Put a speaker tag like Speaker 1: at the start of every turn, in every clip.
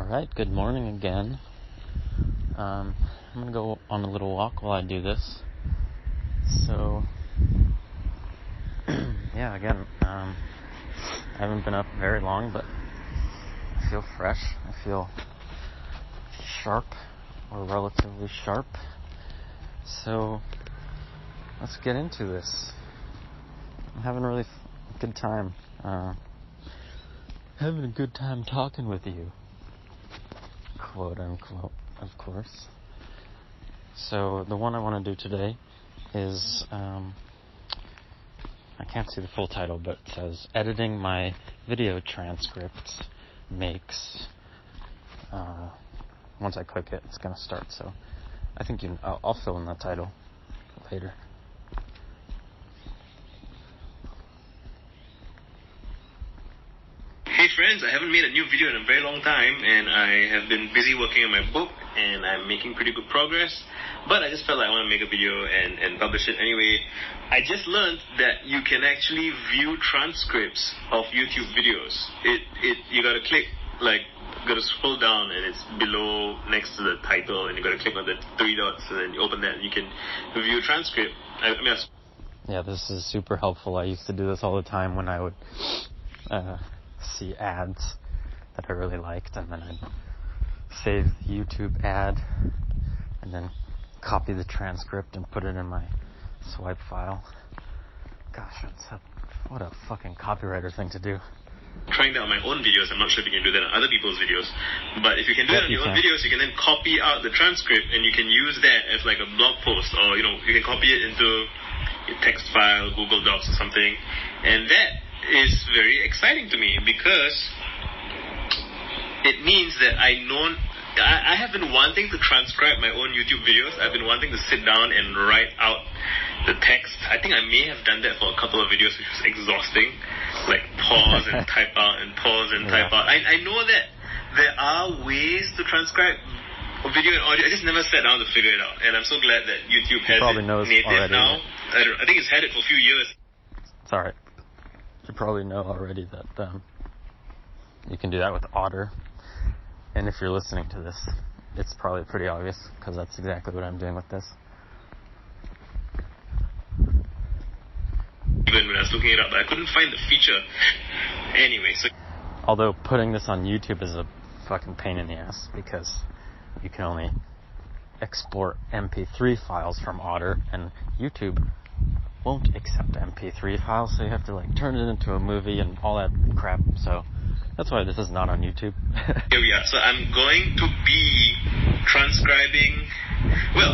Speaker 1: Alright, good morning again. I'm going to go on a little walk while I do this. So, again, I haven't been up very long, but I feel fresh. I feel sharp, or relatively sharp. So, let's get into this. I'm having a really good time. Having a good time talking with you. Quote unquote, of course. So the one I want to do today is, I can't see the full title, but it says, editing my video transcripts makes, once I click it, it's going to start. So I think I'll fill in the title later.
Speaker 2: Hey friends, I haven't made a new video in a very long time, and I have been busy working on my book, and I'm making pretty good progress, but I just felt like I want to make a video and publish it anyway. I just learned that you can actually view transcripts of YouTube videos. You gotta click, gotta scroll down, and it's below, next to the title, and you gotta click on the three dots, and then you open that, and you can view a transcript.
Speaker 1: Yeah, this is super helpful. I used to do this all the time when I would, see ads that I really liked, and then I'd save the YouTube ad and then copy the transcript and put it in my swipe file. Gosh, what a fucking copywriter thing to do.
Speaker 2: Trying that on my own videos. I'm not sure if you can do that on other people's videos, but if you can do it on your own videos, you can then copy out the transcript and you can use that as like a blog post, or you can copy it into a text file, Google Docs or something, and that is very exciting to me because it means that I have been wanting to transcribe my own YouTube videos. I've been wanting to sit down and write out the text. I think I may have done that for a couple of videos, which was exhausting. Like pause and type out and pause and type out. I know that there are ways to transcribe video and audio. I just never sat down to figure it out. And I'm so glad that YouTube has it native now. I think it's had it for a few years.
Speaker 1: It's alright. You probably know already that you can do that with Otter. And if you're listening to this, it's probably pretty obvious, because that's exactly what I'm doing with this.
Speaker 2: Even when I was looking it up, but I couldn't find the feature. Anyway, so...
Speaker 1: Although putting this on YouTube is a fucking pain in the ass, because you can only export MP3 files from Otter, and YouTube won't accept MP3 files, so you have to turn it into a movie and all that crap. So that's why this is not on YouTube.
Speaker 2: Here we are. So I'm going to be transcribing.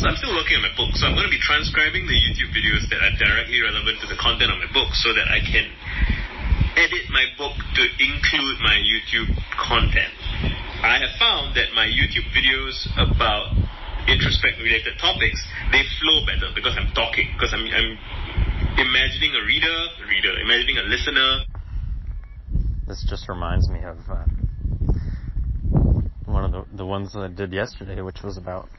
Speaker 2: So I'm still working on my book. So I'm going to be transcribing the YouTube videos that are directly relevant to the content of my book, so that I can edit my book to include my YouTube content. I have found that my YouTube videos about introspect-related topics, they flow better because I'm talking, because I'm imagining a reader, imagining a listener.
Speaker 1: This just reminds me of one of the ones that I did yesterday, which was about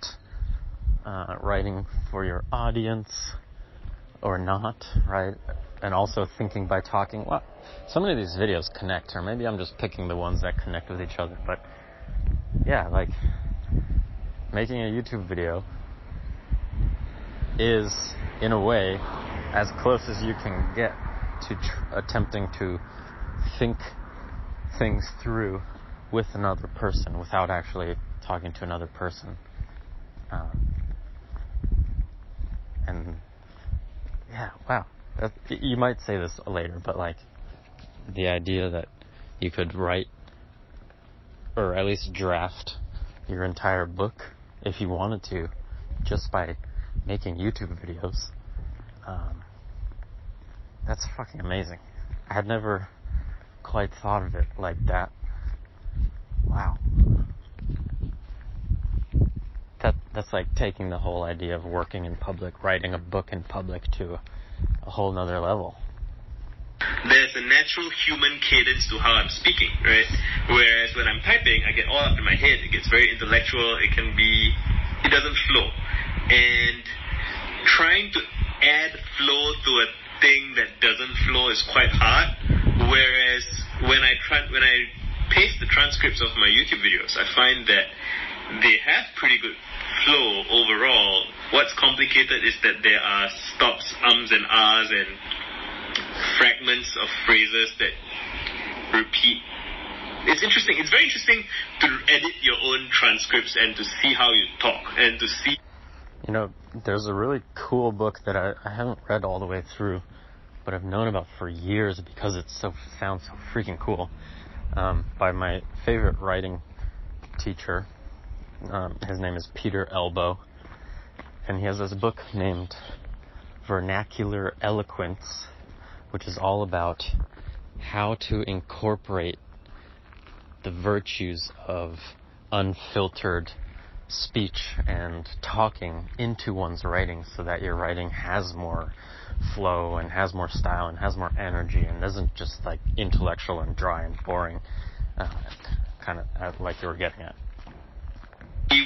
Speaker 1: writing for your audience or not, right? And also thinking by talking. Well, so many of these videos connect, or maybe I'm just picking the ones that connect with each other, but yeah, making a YouTube video is, in a way, as close as you can get to attempting to think things through with another person without actually talking to another person. You might say this later, but the idea that you could write, or at least draft, your entire book if you wanted to, just by making YouTube videos. That's fucking amazing. I had never quite thought of it like that. Wow. That's like taking the whole idea of working in public, writing a book in public, to a whole nother level.
Speaker 2: There's a natural human cadence to how I'm speaking, right? Whereas when I'm typing, I get all up in my head. It gets very intellectual. It doesn't flow. And trying to add flow to a thing that doesn't flow is quite hard. Whereas when I paste the transcripts of my YouTube videos, I find that they have pretty good flow overall. What's complicated is that there are stops, ums and ahs, and fragments of phrases that repeat. It's interesting. It's very interesting to edit your own transcripts and to see how you talk and to see.
Speaker 1: You know, there's a really cool book that I haven't read all the way through, but I've known about for years because it sounds so freaking cool, by my favorite writing teacher. His name is Peter Elbow, and he has this book named Vernacular Eloquence, which is all about how to incorporate the virtues of unfiltered speech and talking into one's writing so that your writing has more flow and has more style and has more energy and isn't just like intellectual and dry and boring, kind of like you were getting at.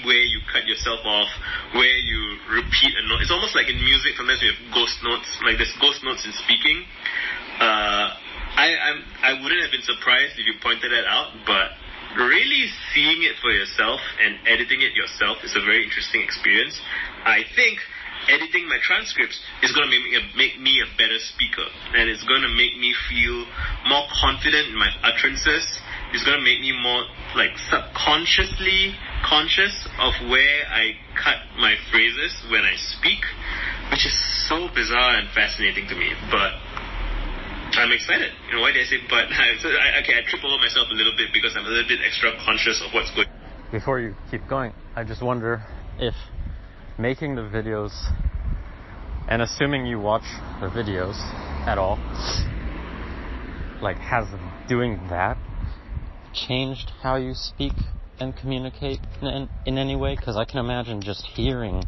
Speaker 2: Where you cut yourself off, where you repeat a note. It's almost like in music, sometimes we have ghost notes, like there's ghost notes in speaking. I wouldn't have been surprised if you pointed that out, but really seeing it for yourself and editing it yourself is a very interesting experience. I think editing my transcripts is going to make me a better speaker, and it's going to make me feel more confident in my utterances. It's going to make me more like subconsciously conscious of where I cut my phrases when I speak, which is so bizarre and fascinating to me. But I'm excited. You know, why did I say but? I trip over myself a little bit because I'm a little bit extra conscious of what's going on.
Speaker 1: Before you keep going, I just wonder if making the videos, and assuming you watch the videos at all, like, has doing that changed how you speak and communicate in any way? Because I can imagine just hearing,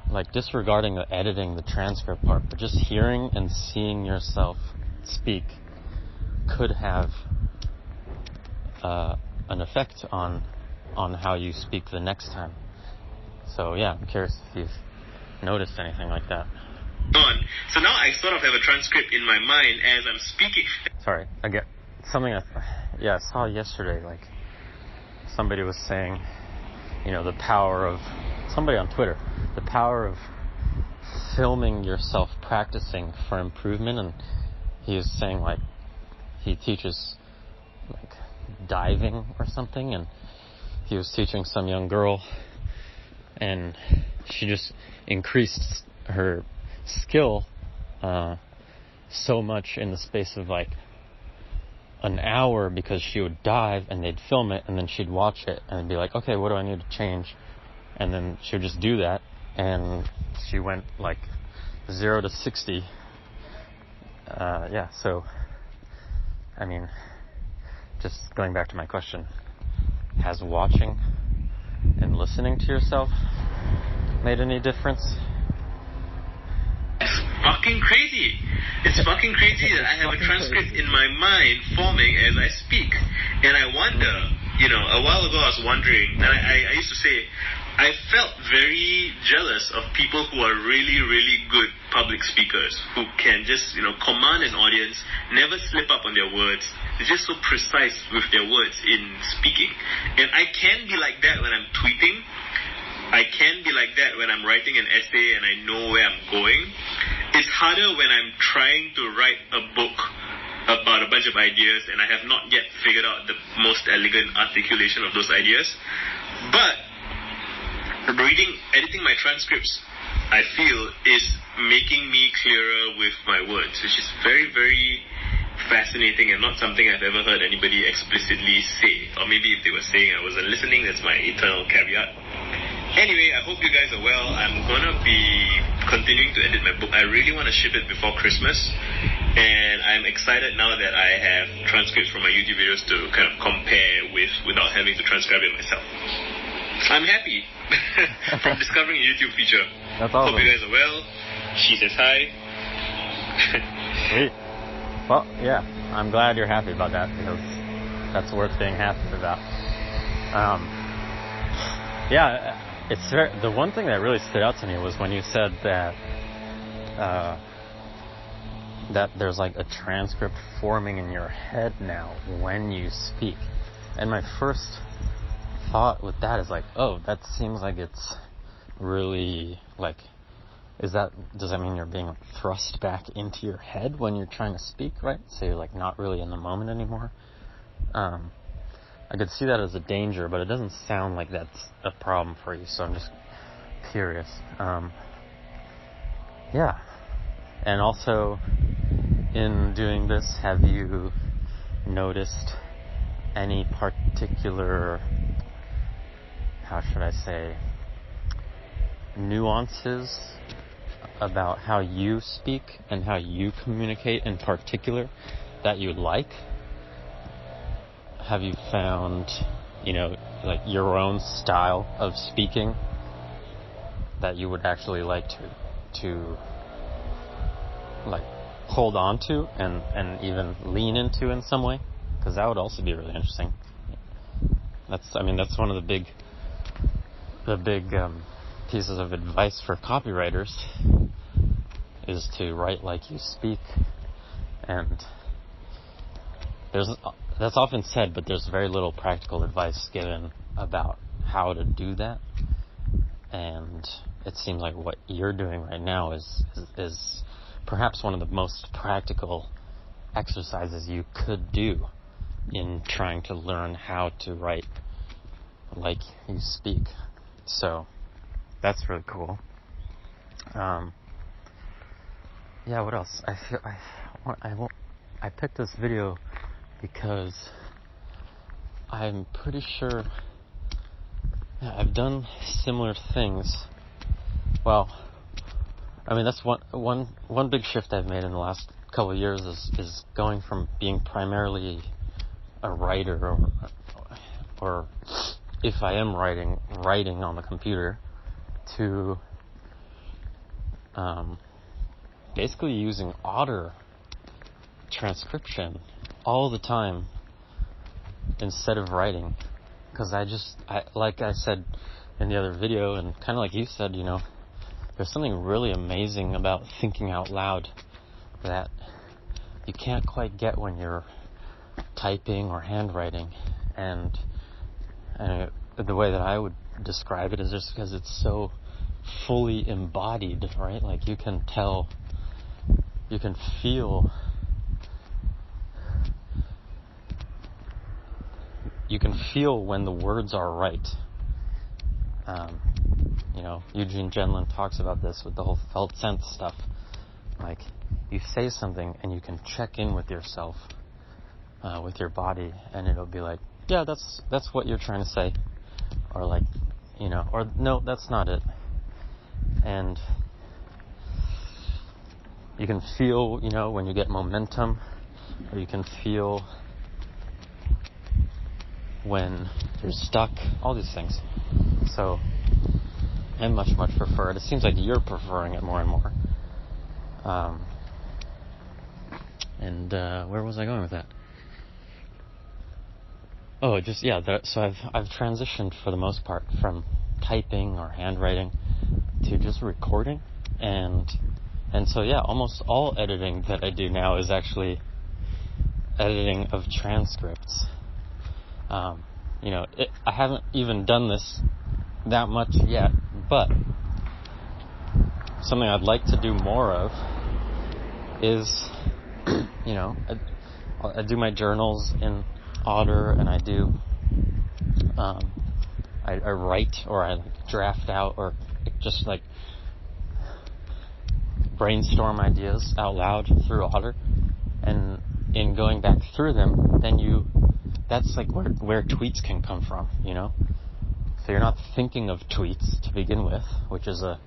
Speaker 1: like, disregarding the editing, the transcript part, but just hearing and seeing yourself speak could have an effect on how you speak the next time. So yeah, I'm curious if you've noticed anything like that.
Speaker 2: So now I sort of have a transcript in my mind as I'm speaking.
Speaker 1: Sorry, I get something I saw yesterday, like somebody was saying, you know, the power of, somebody on Twitter, the power of filming yourself practicing for improvement. And he was saying, like, he teaches like diving or something, and he was teaching some young girl, and she just increased her skill so much in the space of like an hour, because she would dive and they'd film it and then she'd watch it and be like, okay, what do I need to change? And then she would just do that, and she went like 0 to 60. So I mean, just going back to my question, has watching and listening to yourself made any difference?
Speaker 2: It's fucking crazy. It's fucking crazy that I have a transcript in my mind forming as I speak. And I wonder, you know, a while ago I was wondering, and I used to say, I felt very jealous of people who are really, really good public speakers, who can just, you know, command an audience, never slip up on their words. They're just so precise with their words in speaking. And I can be like that when I'm tweeting. I can be like that when I'm writing an essay and I know where I'm going. It's harder when I'm trying to write a book about a bunch of ideas and I have not yet figured out the most elegant articulation of those ideas. But editing my transcripts, I feel, is making me clearer with my words, which is very, very fascinating and not something I've ever heard anybody explicitly say. Or maybe if they were saying I wasn't listening, that's my eternal caveat. Anyway, I hope you guys are well. I'm going to be continuing to edit my book. I really want to ship it before Christmas. And I'm excited now that I have transcripts from my YouTube videos to kind of compare with without having to transcribe it myself. I'm happy from discovering a YouTube feature.
Speaker 1: That's awesome.
Speaker 2: Hope you guys are well. She says hi.
Speaker 1: Sweet. Well, yeah, I'm glad you're happy about that, because that's worth being happy about. The one thing that really stood out to me was when you said that that there's like a transcript forming in your head now when you speak. And my first thought with that is like, oh, that seems like it's really like, does that mean you're being thrust back into your head when you're trying to speak, right? So you're like not really in the moment anymore. I could see that as a danger, but it doesn't sound like that's a problem for you, so I'm just curious. Yeah. And also, in doing this, have you noticed any particular, how should I say, nuances about how you speak and how you communicate in particular that you like? Have you found, like your own style of speaking that you would actually like to like hold on to and even lean into in some way? Because that would also be really interesting. That's one of the big pieces of advice for copywriters is to write like you speak. And that's often said, but there's very little practical advice given about how to do that. And it seems like what you're doing right now is perhaps one of the most practical exercises you could do in trying to learn how to write like you speak. So that's really cool. Yeah, what else? I picked this video because I'm pretty sure I've done similar things. Well, that's one big shift I've made in the last couple of years is going from being primarily a writer or if I am writing on the computer to basically using Otter transcription all the time instead of writing. Because like I said in the other video, and kind of like you said, there's something really amazing about thinking out loud that you can't quite get when you're typing or handwriting. And the way that I would describe it is just because it's so fully embodied, right? Like you can feel when the words are right. Eugene Genlin talks about this with the whole felt sense stuff. Like, you say something and you can check in with yourself, with your body, and it'll be like, yeah, that's what you're trying to say. Or like, or no, that's not it. And you can feel, when you get momentum, or you can feel when you're stuck, all these things. So I much prefer it. It seems like you're preferring it more and more. Where was I going with that? Oh, so I've transitioned for the most part from typing or handwriting to just recording, and so almost all editing that I do now is actually editing of transcripts. I haven't even done this that much yet, but something I'd like to do more of is, I do my journals in Otter, and I do, I write, or I draft out, or just like brainstorm ideas out loud through Otter, and in going back through them, then that's like where tweets can come from, So you're not thinking of tweets to begin with, which is a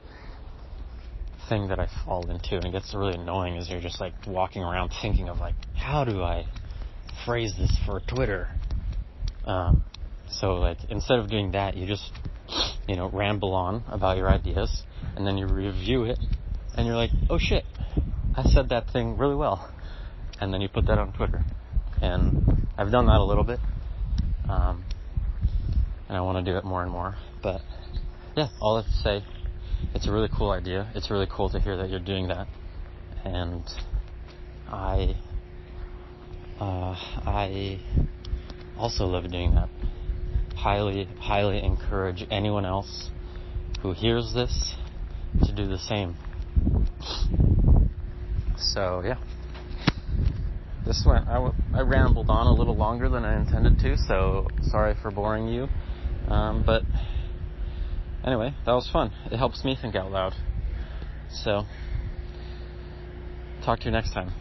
Speaker 1: thing that I fall into, and it gets really annoying as you're just like walking around thinking of like, how do I phrase this for Twitter? So like, instead of doing that, you just, ramble on about your ideas, and then you review it, and you're like, oh shit, I said that thing really well. And then you put that on Twitter. And I've done that a little bit. And I want to do it more and more. But yeah, all I have to say, it's a really cool idea. It's really cool to hear that you're doing that. And I also love doing that. Highly encourage anyone else who hears this to do the same. So yeah, I rambled on a little longer than I intended to, so sorry for boring you. But anyway, that was fun. It helps me think out loud. So talk to you next time.